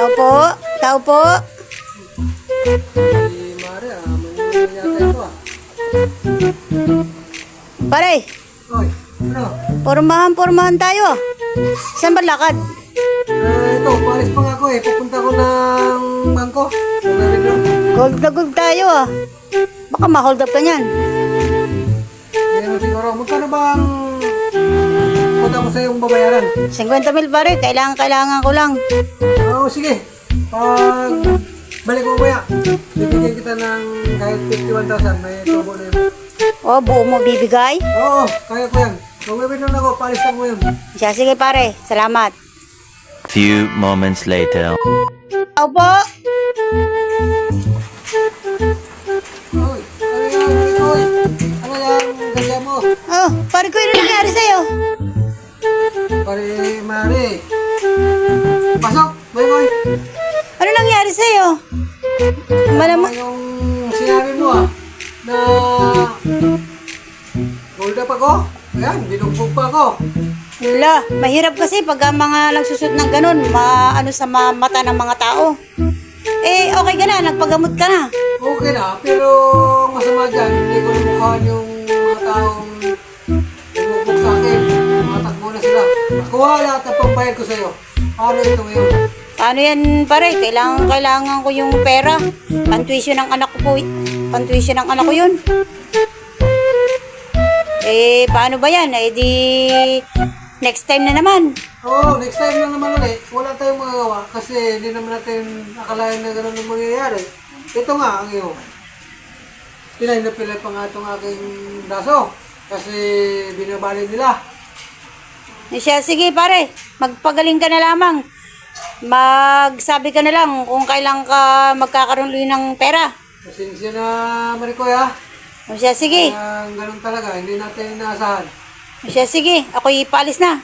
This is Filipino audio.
Tao po. Tao po. Si Mare, may yata ito ah. Pare, Oy, ano? pormahan tayo. Saan ba lakad? Ito, palis pa nga ako eh. Pupunta ko ng bangko. Gold na gold tayo ah. Baka ma-hold up ka niyan. Hindi naman siguro. Magkano ba ang punta ko sa iyong babayaran? 50 mil pare, kailangan ko lang. Oo, sige. Pag balik ko kuya, bibigyan kita ng kahit 51,000. May tubo na yun. O, buo mo bibigay? Oo, kaya ko yan. Kung may lang ako, palis lang mo yun. Siya, sige pare, salamat. Few moments later. Tao po. Oy, oy, ano yan, ganda mo? Oh, pare ko, ano nangyari sa'yo? Pare, Mare. Pasok, boy, boy. Ano nangyari sa'yo? Malamang... Yung sinabi mo ah, na hold up ako. Ayan, binugbog pa ako. Wala, mahirap kasi pag ang mga nagsusot ng ganun, ano sa mata ng mga tao. Eh, okay ka na, nagpagamot ka na. Okay na, pero masama dyan, hindi ko namukhaan yung mga taong binugbog sa akin. Mga takbo na sila. Nakuha lahat ng pambayad ko sa'yo. Paano ito ngayon? Paano yan pare? Kailangan ko yung pera. Pantuition ng anak ko po. Pantuition ng anak ko yun. Eh, paano ba yan? Eh, di... Next time na naman. Oo, next time na naman ulit. Wala tayong magagawa kasi hindi naman natin akalain na gano'n ang mangyayari. Ito nga ang iyo. Pilay na pilay pa nga itong aking braso kasi binabali nila. Eh, siya, sige pare. Magpagaling ka na lamang. Magsabi ka na lang kung kailan ka magkakaroon ulit ng pera. Pasensya na, Maricoy ha. O siya, sige. Ganun talaga, hindi natin inaasahan. O siya, sige. Ako'y paalis na.